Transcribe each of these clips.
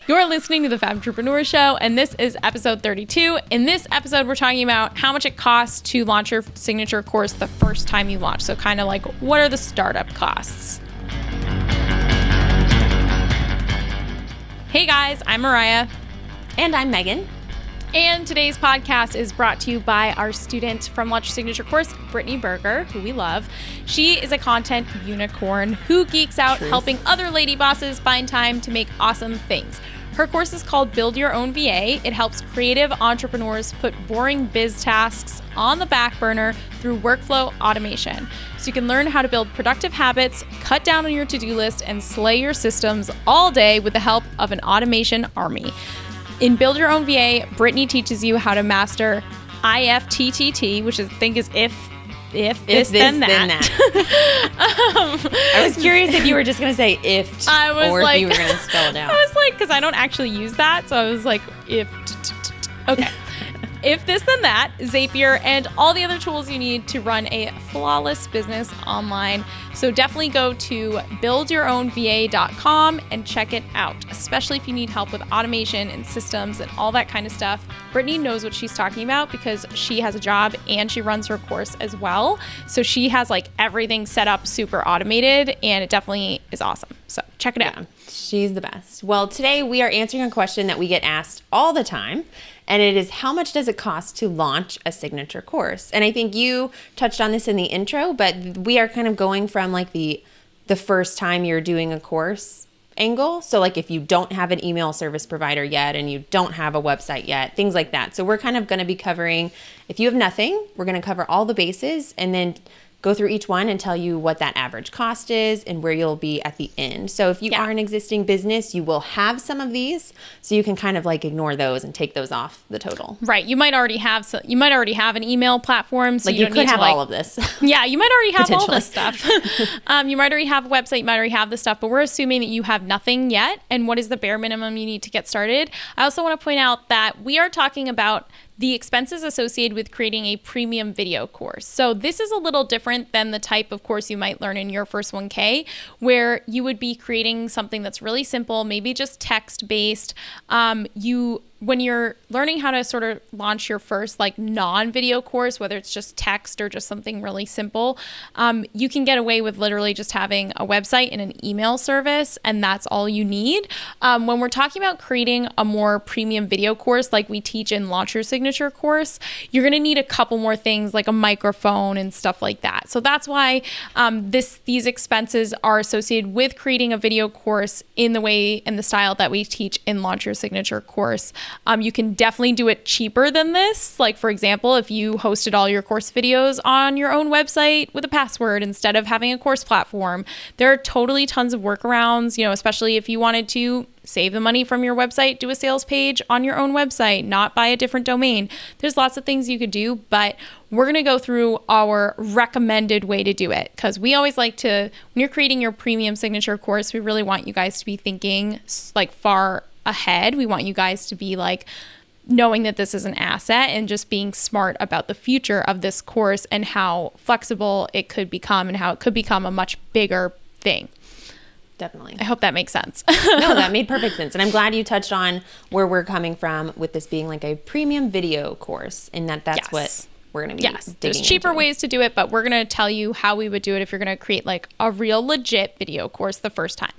You're listening to the Fab Entrepreneur Show, and this is episode 32. In this episode, we're talking about how much it costs to launch your signature course the first time you launch. So kind of like, what are the startup costs? Hey guys, I'm Mariah. And I'm Megan. And today's podcast is brought to you by our student from Launch Your Signature Course, Brittany Berger, who we love. She is a content unicorn who geeks out helping other lady bosses find time to make awesome things. Her course is called Build Your Own VA. It helps creative entrepreneurs put boring biz tasks on the back burner through workflow automation. So you can learn how to build productive habits, cut down on your to-do list, and slay your systems all day with the help of an automation army. In Build Your Own VA, Brittany teaches you how to master IFTTT, which I think is if this, then that. I was curious if you were just going to say if, or if you were going to spell it out. I was like, because I don't actually use that, so I was like, if. Okay. If this, then that, Zapier, and all the other tools you need to run a flawless business online. So definitely go to buildyourownva.com and check it out, especially if you need help with automation and systems and all that kind of stuff. Brittany knows what she's talking about because she has a job and she runs her course as well. So she has like everything set up super automated, and it definitely is awesome. So check it out. She's the best. Well, today we are answering a question that we get asked all the time. And it is, how much does it cost to launch a signature course? And I think you touched on this in the intro, but we are kind of going from like the first time you're doing a course angle. So like if you don't have an email service provider yet and you don't have a website yet, things like that. So we're kind of going to be covering, if you have nothing, we're going to cover all the bases and then go through each one and tell you what that average cost is and where you'll be at the end. So if you are an existing business, you will have some of these, so you can kind of like ignore those and take those off the total. Right. You might already have an email platform. So like you could have all of this. Yeah, you might already have all this stuff. You might already have a website, you might already have this stuff, but we're assuming that you have nothing yet. And what is the bare minimum you need to get started? I also want to point out that we are talking about the expenses associated with creating a premium video course. So this is a little different than the type of course you might learn in your first 1K, where you would be creating something that's really simple, maybe just text-based. When you're learning how to sort of launch your first like non-video course, whether it's just text or just something really simple, you can get away with literally just having a website and an email service, and that's all you need. When we're talking about creating a more premium video course like we teach in Launch Your Signature course, you're going to need a couple more things like a microphone and stuff like that. So that's why these expenses are associated with creating a video course in the way and the style that we teach in Launch Your Signature course. You can definitely do it cheaper than this. Like, for example, if you hosted all your course videos on your own website with a password instead of having a course platform, there are totally tons of workarounds, especially if you wanted to save the money from your website, do a sales page on your own website, not buy a different domain. There's lots of things you could do, but we're going to go through our recommended way to do it, because we always like to, when you're creating your premium signature course, we really want you guys to be thinking like far ahead. We want you guys to be like knowing that this is an asset and just being smart about the future of this course and how flexible it could become and how it could become a much bigger thing. Definitely. I hope that makes sense. No, that made perfect sense. And I'm glad you touched on where we're coming from with this being like a premium video course, and that's what we're going to be digging there's cheaper into. ways to do it, but we're going to tell you how we would do it if you're going to create like a real legit video course the first time.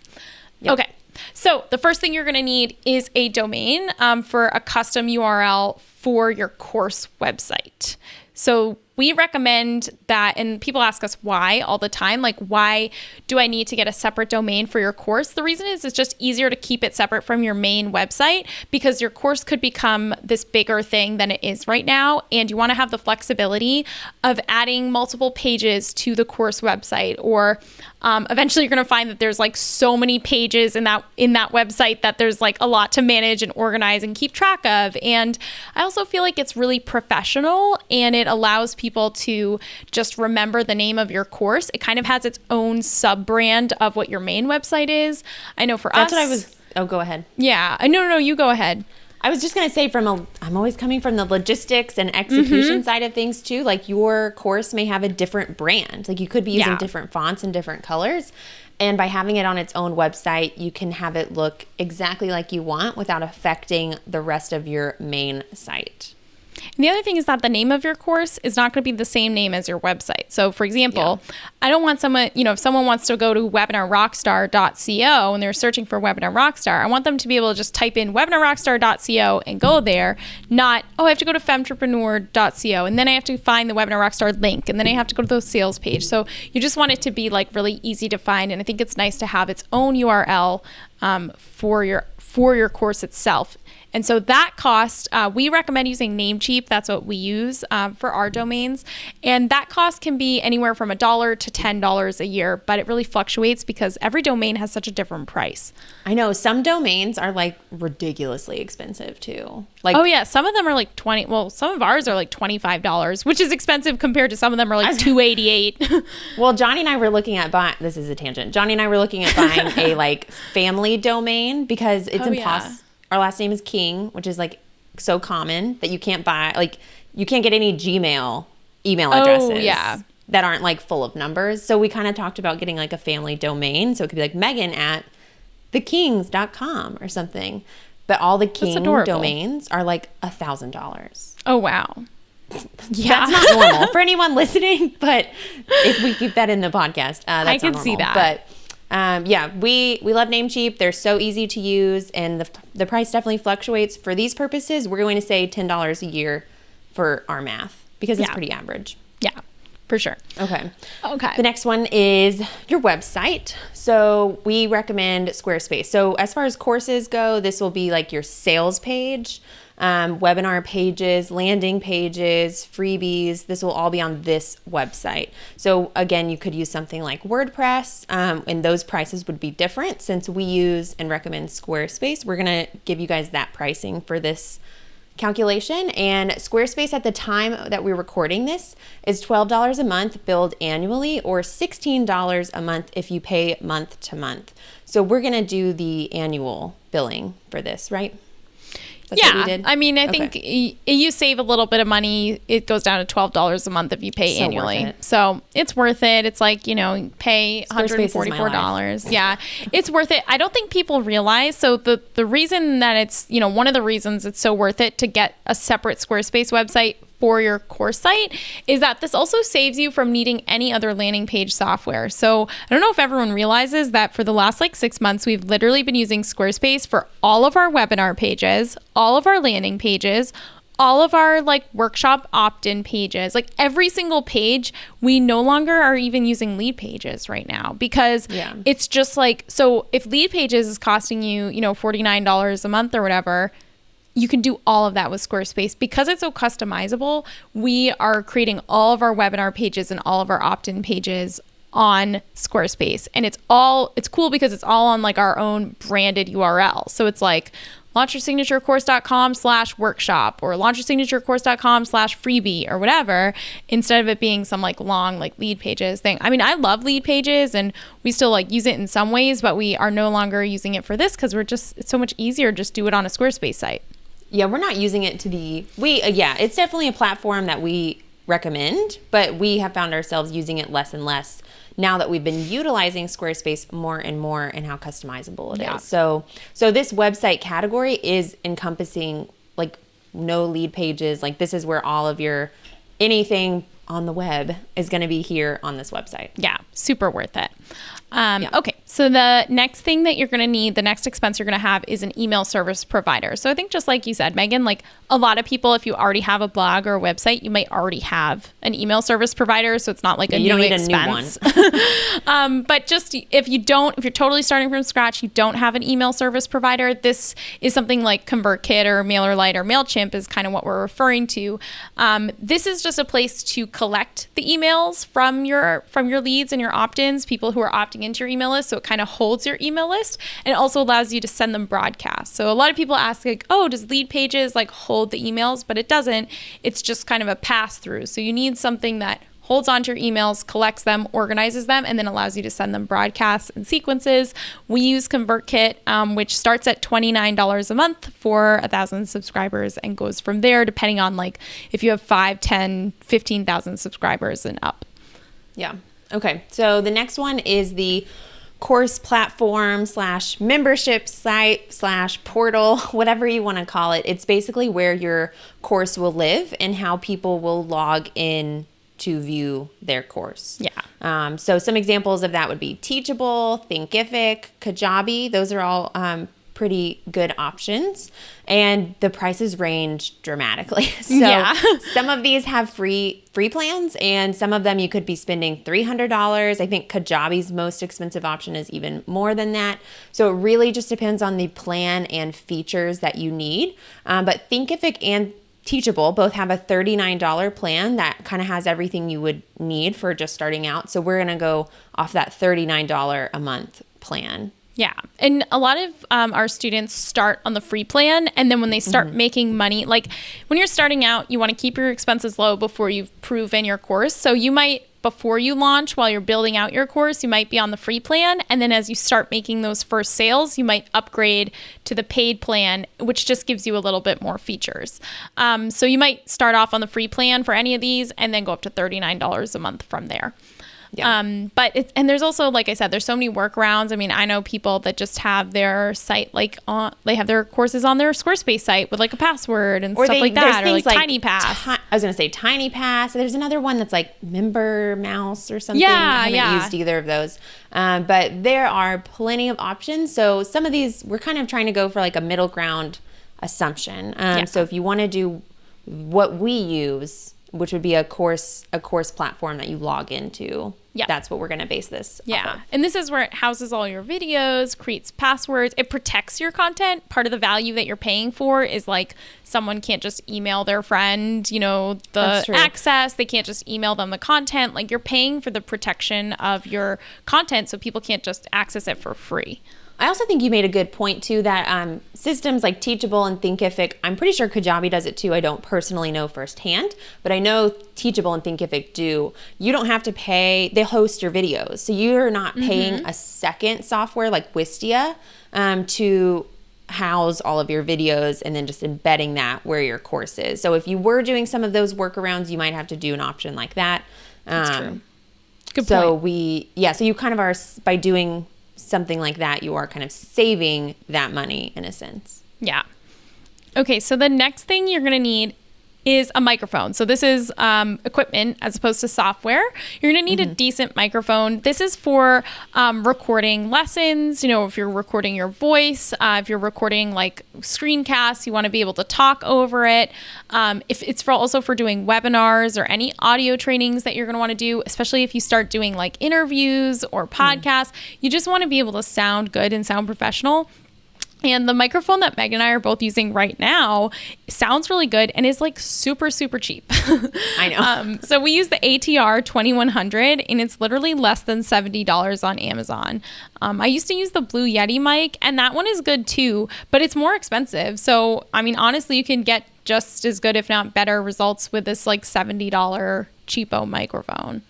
Yep. Okay. So the first thing you're going to need is a domain for a custom URL for your course website. So we recommend that, and people ask us why all the time, like, why do I need to get a separate domain for your course? The reason is it's just easier to keep it separate from your main website, because your course could become this bigger thing than it is right now, and you want to have the flexibility of adding multiple pages to the course website, or eventually you're going to find that there's like so many pages in that website that there's like a lot to manage and organize and keep track of. And I also feel like it's really professional, and it allows people to just remember the name of your course. It kind of has its own sub-brand of what your main website is. I know for us... That's what I was... Oh, go ahead. Yeah. No, you go ahead. I was just going to say I'm always coming from the logistics and execution side of things too. Like your course may have a different brand. Like you could be using different fonts and different colors. And by having it on its own website, you can have it look exactly like you want without affecting the rest of your main site. And the other thing is that the name of your course is not going to be the same name as your website. So for example, I don't want someone, if someone wants to go to webinarrockstar.co and they're searching for Webinar Rockstar, I want them to be able to just type in webinarrockstar.co and go there, not, I have to go to femtrepreneur.co and then I have to find the Webinar Rockstar link and then I have to go to the sales page. So you just want it to be like really easy to find. And I think it's nice to have its own URL for your course itself. And so that cost, we recommend using Namecheap. That's what we use for our domains. And that cost can be anywhere from $1 to $10 a year, but it really fluctuates because every domain has such a different price. I know some domains are like ridiculously expensive too. Like, oh yeah, some of them are like some of ours are like $25, which is expensive compared to some of them are like $288. Well, Johnny and I were looking at this is a tangent. Johnny and I were looking at buying a like family domain because it's impossible. Our last name is King, which is like so common that you can't buy, like you can't get any Gmail email addresses that aren't like full of numbers. So we kind of talked about getting like a family domain. So it could be like Megan@thekings.com or something. But all the King domains are like $1,000. Oh, wow. Yeah. That's not normal for anyone listening. But if we keep that in the podcast, that's I can see that. But we love Namecheap. They're so easy to use, and the price definitely fluctuates. For these purposes, we're going to say $10 a year for our math because it's pretty average. Yeah, for sure. Okay. The next one is your website. So we recommend Squarespace. So as far as courses go, this will be like your sales page. Webinar pages, landing pages, freebies. This will all be on this website. So again, you could use something like WordPress, and those prices would be different since we use and recommend Squarespace. We're going to give you guys that pricing for this calculation. And Squarespace at the time that we're recording this is $12 a month billed annually or $16 a month if you pay month to month. So we're going to do the annual billing for this, right? That's what we did? I mean, I think you save a little bit of money. It goes down to $12 a month if you pay annually. So it's worth it. It's like, pay $144. Yeah, it's worth it. I don't think people realize. So the reason that it's, one of the reasons it's so worth it to get a separate Squarespace website for your course site is that this also saves you from needing any other landing page software. So I don't know if everyone realizes that for the last 6 months, we've literally been using Squarespace for all of our webinar pages, all of our landing pages, all of our workshop opt-in pages, every single page. We no longer are even using LeadPages right now because it's just so if LeadPages is costing you, $49 a month or whatever, you can do all of that with Squarespace. Because it's so customizable, we are creating all of our webinar pages and all of our opt-in pages on Squarespace. And it's cool because it's all on our own branded URL. So it's launchyoursignaturecourse.com/workshop or launchyoursignaturecourse.com/freebie or whatever, instead of it being some long LeadPages thing. I mean, I love LeadPages and we still use it in some ways, but we are no longer using it for this because it's so much easier to just do it on a Squarespace site. Yeah, we're not using it it's definitely a platform that we recommend, but we have found ourselves using it less and less now that we've been utilizing Squarespace more and more and how customizable it is. So this website category is encompassing no lead pages. This is where all of your anything on the web is going to be here on this website. Yeah, super worth it. Okay, so the next thing that you're going to need, the next expense you're going to have is an email service provider. So I think just like you said, Megan, a lot of people, if you already have a blog or a website, you might already have an email service provider. So it's not a new expense. A new one. But just if you're totally starting from scratch, you don't have an email service provider, this is something like ConvertKit or MailerLite or MailChimp is kind of what we're referring to. This is just a place to collect the emails from your leads and your opt-ins, people who are opting into your email list. So it kind of holds your email list and it also allows you to send them broadcasts. So a lot of people ask does LeadPages hold the emails? But it doesn't. It's just kind of a pass through. So you need something that holds onto your emails, collects them, organizes them, and then allows you to send them broadcasts and sequences. We use ConvertKit, which starts at $29 a month for 1,000 subscribers and goes from there depending on if you have 5, 10, 15,000 subscribers and up. Yeah. Okay. So the next one is the course platform / membership site / portal, whatever you want to call it. It's basically where your course will live and how people will log in to view their course. Yeah. So some examples of that would be Teachable, Thinkific, Kajabi. Those are all pretty good options, and the prices range dramatically. So yeah. Some of these have free plans, and some of them you could be spending $300. I think Kajabi's most expensive option is even more than that. So it really just depends on the plan and features that you need. But Thinkific and Teachable both have a $39 plan that kind of has everything you would need for just starting out. So we're going to go off that $39 a month plan. Yeah. And a lot of our students start on the free plan. And then when they start making money, like when you're starting out, you want to keep your expenses low before you've proven your course. So you might, before you launch, while you're building out your course, you might be on the free plan. And then as you start making those first sales, you might upgrade to the paid plan, which just gives you a little bit more features. So you might start off on the free plan for any of these and then go up to $39 a month from there. Yeah. But there's also, like I said, there's so many workarounds. I mean, I know people that just have their site they have their courses on their Squarespace site with like a password and stuff like that, or like TinyPass. I was going to say TinyPass. There's another one that's like MemberMouse or something. Yeah, I haven't used either of those. But there are plenty of options. So some of these, we're kind of trying to go for like a middle ground assumption. So if you want to do what we use, which would be a course platform that you log into. Yeah. That's what we're going to base this off of. And this is where it houses all your videos, creates passwords. It protects your content. Part of the value that you're paying for is like someone can't just email their friend, the access. They can't just email them the content. Like you're paying for the protection of your content so people can't just access it for free. I also think you made a good point too that systems like Teachable and Thinkific, I'm pretty sure Kajabi does it too. I don't personally know firsthand, but I know Teachable and Thinkific do. You don't have to pay, they host your videos. So you're not paying a second software like Wistia to house all of your videos and then just embedding that where your course is. So if you were doing some of those workarounds, you might have to do an option like that. That's true. Good point. So you kind of are, by doing something like that, you are kind of saving that money in a sense. Yeah. Okay, so the next thing you're going to need is a microphone. So this is equipment as opposed to software. You're going to need a decent microphone. This is for recording lessons, if you're recording your voice, if you're recording like screencasts, you want to be able to talk over it. If it's also for doing webinars or any audio trainings that you're going to want to do, especially if you start doing like interviews or podcasts, you just want to be able to sound good and sound professional. And the microphone that Meg and I are both using right now sounds really good and is like super, super cheap. I know. So we use the ATR 2100 and it's literally less than $70 on Amazon. I used to use the Blue Yeti mic and that one is good too, but it's more expensive. So, I mean, honestly, you can get just as good, if not better results with this like $70 cheapo microphone.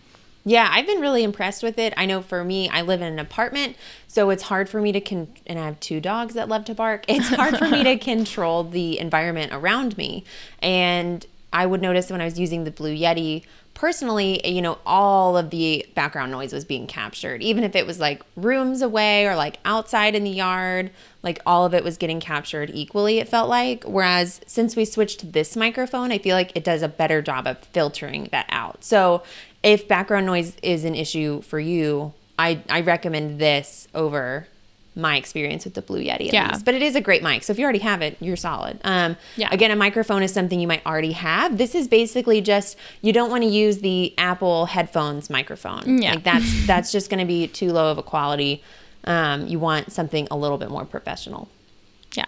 Yeah, I've been really impressed with it. I know for me, I live in an apartment, so it's hard for me to, and I have 2 dogs that love to bark. It's hard for me to control the environment around me. And I would notice when I was using the Blue Yeti, personally, all of the background noise was being captured. Even if it was like rooms away or like outside in the yard, like all of it was getting captured equally, it felt like. Whereas since we switched to this microphone, I feel like it does a better job of filtering that out. So if background noise is an issue for you, I recommend this over my experience with the Blue Yeti at least. But it is a great mic. So if you already have it, you're solid. Again, a microphone is something you might already have. This is basically just, you don't want to use the Apple headphones microphone. Yeah. Like that's just going to be too low of a quality. You want something a little bit more professional. Yeah,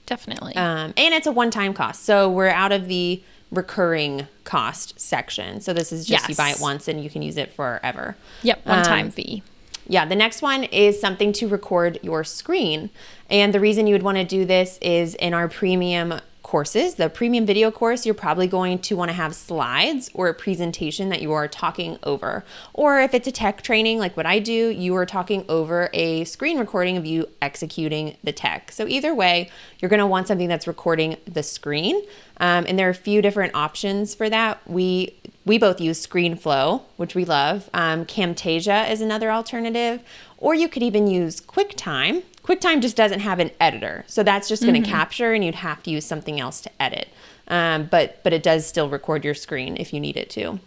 definitely. And it's a one-time cost. So we're out of the recurring cost section. So this is just you buy it once and you can use it forever. Yep, one-time fee. Yeah, the next one is something to record your screen. And the reason you would want to do this is in our premium courses. The premium video course, you're probably going to want to have slides or a presentation that you are talking over. Or if it's a tech training like what I do, you are talking over a screen recording of you executing the tech. So either way, you're going to want something that's recording the screen. And there are a few different options for that. We both use ScreenFlow, which we love. Camtasia is another alternative. Or you could even use QuickTime. QuickTime just doesn't have an editor. So that's just going to capture, and you'd have to use something else to edit. But it does still record your screen if you need it to.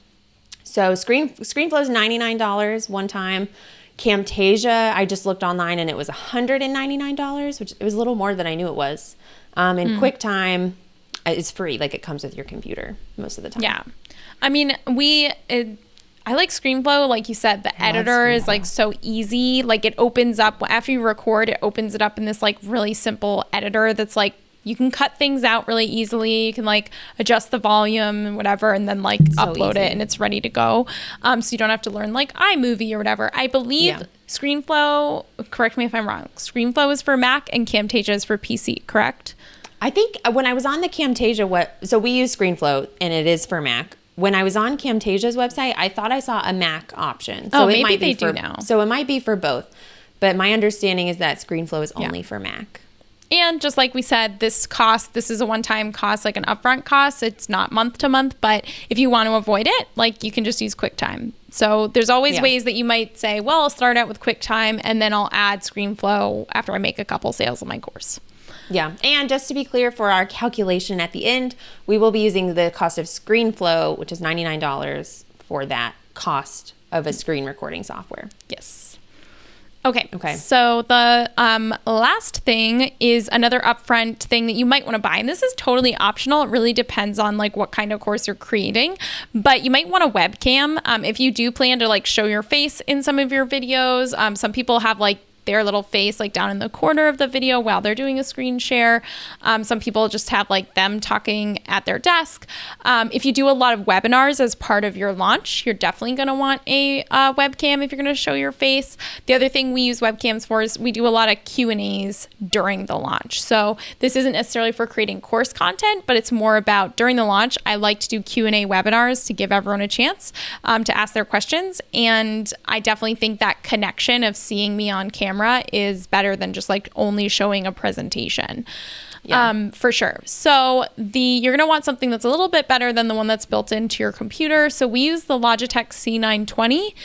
So ScreenFlow is $99 one time. Camtasia, I just looked online and it was $199, which it was a little more than I knew it was. And QuickTime is free. Like, it comes with your computer most of the time. Yeah. I mean, I like ScreenFlow. Like you said, the editor is like so easy. Like, it opens up after you record, it opens it up in this like really simple editor that's like, you can cut things out really easily. You can like adjust the volume and whatever, and then like upload it and it's ready to go. So you don't have to learn like iMovie or whatever. I believe ScreenFlow, correct me if I'm wrong, ScreenFlow is for Mac and Camtasia is for PC, correct? I think when I was on the Camtasia, so we use ScreenFlow and it is for Mac. When I was on Camtasia's website, I thought I saw a Mac option. So maybe they do now. So it might be for both. But my understanding is that ScreenFlow is only for Mac. And just like we said, this is a one-time cost, like an upfront cost. It's not month to month, but if you want to avoid it, like, you can just use QuickTime. So there's always ways that you might say, well, I'll start out with QuickTime and then I'll add ScreenFlow after I make a couple sales on my course. Yeah. And just to be clear, for our calculation at the end, we will be using the cost of ScreenFlow, which is $99 for that cost of a screen recording software. Yes. Okay. So the last thing is another upfront thing that you might want to buy. And this is totally optional. It really depends on like what kind of course you're creating. But you might want a webcam. If you do plan to like show your face in some of your videos. Some people have like their little face like down in the corner of the video while they're doing a screen share. Some people just have like them talking at their desk. If you do a lot of webinars as part of your launch, you're definitely going to want a webcam if you're going to show your face. The other thing we use webcams for is we do a lot of Q&As during the launch. So this isn't necessarily for creating course content, but it's more about during the launch. I like to do Q&A webinars to give everyone a chance to ask their questions. And I definitely think that connection of seeing me on camera is better than just like only showing a presentation. For sure. So you're going to want something that's a little bit better than the one that's built into your computer. So we use the Logitech C920.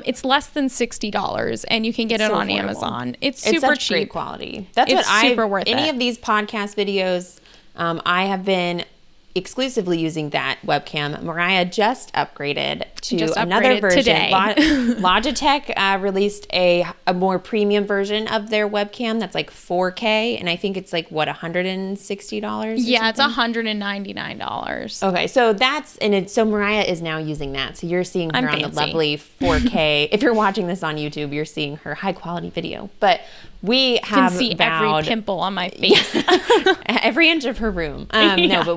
It's less than $60 and you can get it on affordable. Amazon. It's super cheap. Great quality. That's super worth it. Any of these podcast videos, I have been exclusively using that webcam. Mariah just upgraded to another version. Today. Logitech released a more premium version of their webcam that's like 4K, and I think it's like $160. Yeah, it's $199. Okay, so so Mariah is now using that. So you're seeing her on the lovely 4K. If you're watching this on YouTube, you're seeing her high quality video. But we have see every pimple on my face. Every inch of her room. No, but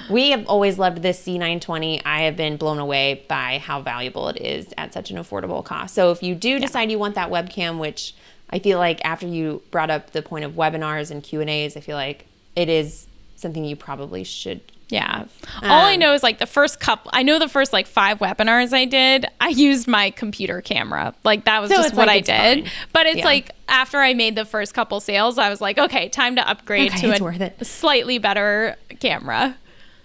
we have always loved this C920. I have been blown away by how valuable it is at such an affordable cost. So if you do decide you want that webcam, which I feel like after you brought up the point of webinars and Q&As, I feel like it is something you probably should have. All I know is like the first 5 webinars I did, I used my computer camera. Like that was just what I did. Fine. But it's like after I made the first couple sales, I was like, okay, time to upgrade to a slightly better camera.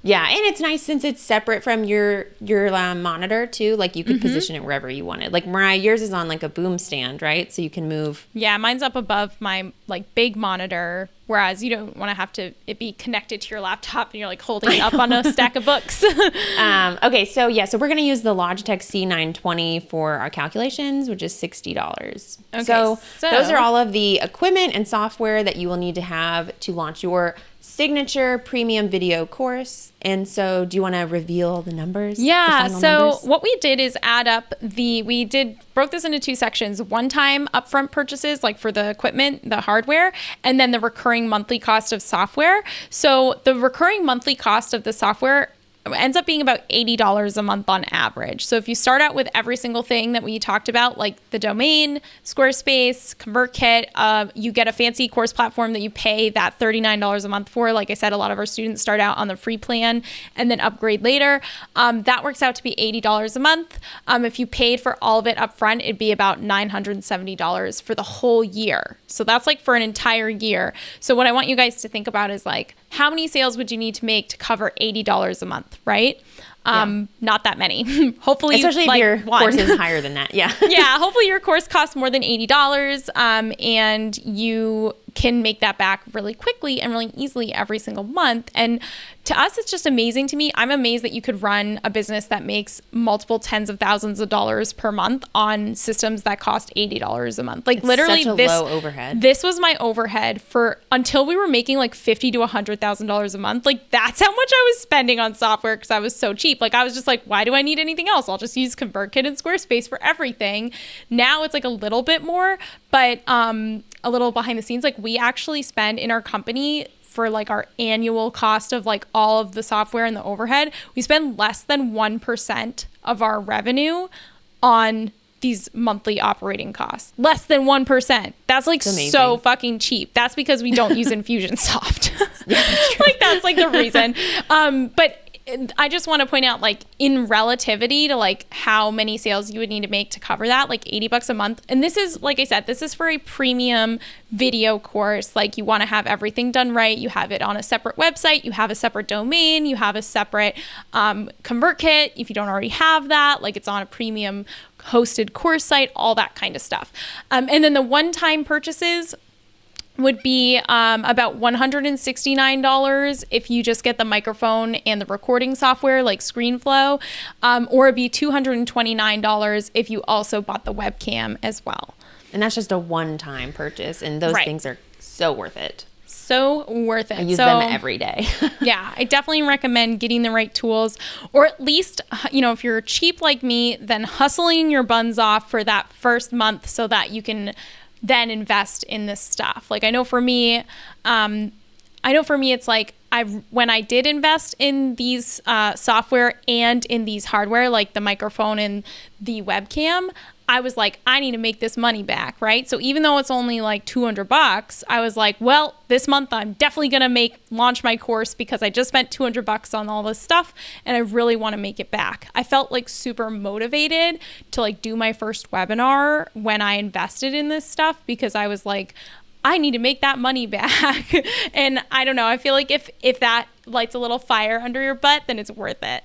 Yeah, and it's nice since it's separate from your monitor too. Like you could position it wherever you wanted. Like Mariah, yours is on like a boom stand, right? So you can move. Yeah, mine's up above my like big monitor, whereas you don't want to have it be connected to your laptop and you're like holding it up on a stack of books. Okay, so we're gonna use the Logitech C920 for our calculations, which is $60. Okay, so those are all of the equipment and software that you will need to have to launch your signature premium video course. And so do you want to reveal the numbers? Yeah. So what we did is broke this into 2 sections: one-time upfront purchases, like for the equipment, the hardware, and then the recurring monthly cost of software. So the recurring monthly cost of the software ends up being about $80 a month on average. So if you start out with every single thing that we talked about, like the domain, Squarespace, ConvertKit, you get a fancy course platform that you pay that $39 a month for. Like I said, a lot of our students start out on the free plan and then upgrade later. That works out to be $80 a month. If you paid for all of it up front, it'd be about $970 for the whole year. So that's like for an entire year. So what I want you guys to think about is like, how many sales would you need to make to cover $80 a month, right? Not that many. Hopefully, especially like if your course is higher than that. Yeah. Yeah. Hopefully your course costs more than $80, and you can make that back really quickly and really easily every single month. And to us, it's just amazing to me. I'm amazed that you could run a business that makes multiple tens of thousands of dollars per month on systems that cost $80 a month. Like, it's literally such a low overhead. This was my overhead for until we were making like $50,000 to $100,000 a month. Like, that's how much I was spending on software because I was so cheap. Like, I was just like, why do I need anything else? I'll just use ConvertKit and Squarespace for everything. Now it's like a little bit more, but a little behind the scenes, like we actually spend in our company for like our annual cost of like all of the software and the overhead, we spend less than 1% of our revenue on these monthly operating costs. Less than 1%. That's like so fucking cheap. That's because we don't use Infusionsoft. Yeah, like that's like the reason. But I just want to point out, like, in relativity to like how many sales you would need to make to cover that, like $80 a month. And this is, like I said, this is for a premium video course. Like, you want to have everything done right. You have it on a separate website. You have a separate domain. You have a separate ConvertKit. If you don't already have that, like, it's on a premium hosted course site, all that kind of stuff. And then the one-time purchases would be about $169 if you just get the microphone and the recording software like ScreenFlow, or it'd be $229 if you also bought the webcam as well. And that's just a one-time purchase, and those things are so worth it. So worth it. I use them every day. Yeah, I definitely recommend getting the right tools, or at least, you know, if you're cheap like me, then hustling your buns off for that first month so that you can then invest in this stuff. Like, I know for me, it's like when I did invest in these software and in these hardware, like the microphone and the webcam, I was like, I need to make this money back, right? So even though it's only like $200, I was like, well, this month I'm definitely gonna launch my course because I just spent $200 on all this stuff and I really want to make it back. I felt like super motivated to like do my first webinar when I invested in this stuff because I was like, I need to make that money back. And I don't know, I feel like if that lights a little fire under your butt, then it's worth it.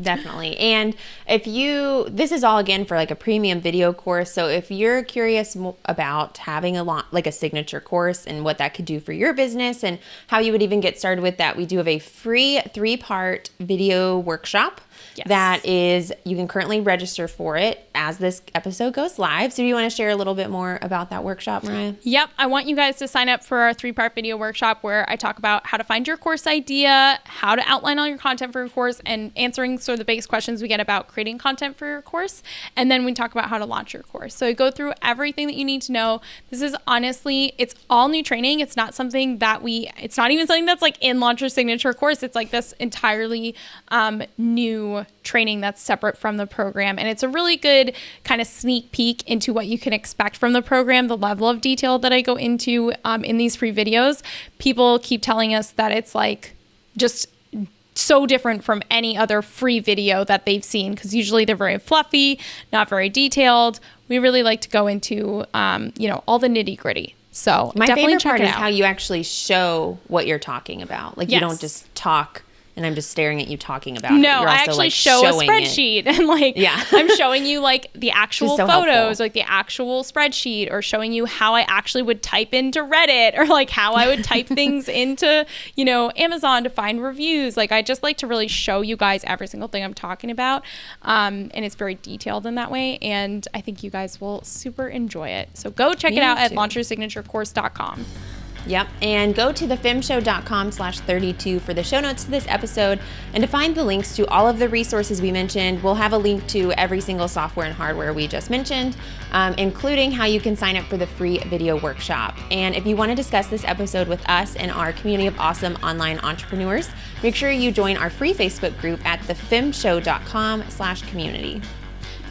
Definitely. And this is all again for like a premium video course. So if you're curious about having like a signature course and what that could do for your business and how you would even get started with that, we do have a free 3-part video workshop. Yes. That is, you can currently register for it as this episode goes live. So do you want to share a little bit more about that workshop, Mariah? Yep. I want you guys to sign up for our 3-part video workshop where I talk about how to find your course idea, how to outline all your content for your course, and answering sort of the biggest questions we get about creating content for your course. And then we talk about how to launch your course. So I go through everything that you need to know. This is honestly, it's all new training. It's not something that it's not even something that's like in Launch Your Signature course. It's like this entirely new training that's separate from the program. And it's a really good kind of sneak peek into what you can expect from the program, the level of detail that I go into in these free videos. People keep telling us that it's like just so different from any other free video that they've seen because usually they're very fluffy, not very detailed. We really like to go into, all the nitty gritty. So my definitely favorite part check it is out. how you actually show what you're talking about. Like, you don't just talk and I'm just staring at you talking about it. No, You're I also, actually like, show a showing spreadsheet and I'm showing you like the actual so photos, helpful. like the actual spreadsheet, or showing you how I actually would type into Reddit, or like how I would type things into, Amazon to find reviews. Like, I just like to really show you guys every single thing I'm talking about. And it's very detailed in that way. And I think you guys will super enjoy it. So go check it out at launchyoursignaturecourse.com. Yep. And go to thefemshow.com/32 for the show notes to this episode and to find the links to all of the resources we mentioned. We'll have a link to every single software and hardware we just mentioned, including how you can sign up for the free video workshop. And if you want to discuss this episode with us and our community of awesome online entrepreneurs, make sure you join our free Facebook group at thefemshow.com/community.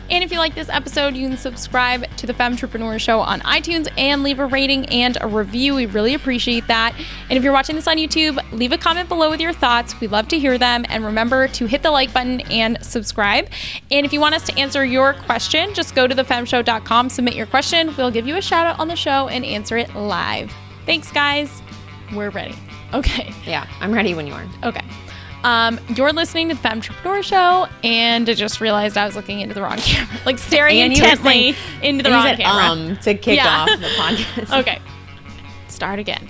And if you like this episode, you can subscribe to the Femtrepreneur Show on iTunes and leave a rating and a review. We really appreciate that. And if you're watching this on YouTube, leave a comment below with your thoughts. We'd love to hear them. And remember to hit the like button and subscribe. And if you want us to answer your question, just go to thefemshow.com, submit your question. We'll give you a shout out on the show and answer it live. Thanks, guys. We're ready. Okay. Yeah, I'm ready when you are. Okay. You're listening to the Femtrepreneur Show, and I just realized I was looking into the wrong camera, like staring intently into the wrong camera. To kick off the podcast. Okay. Start again.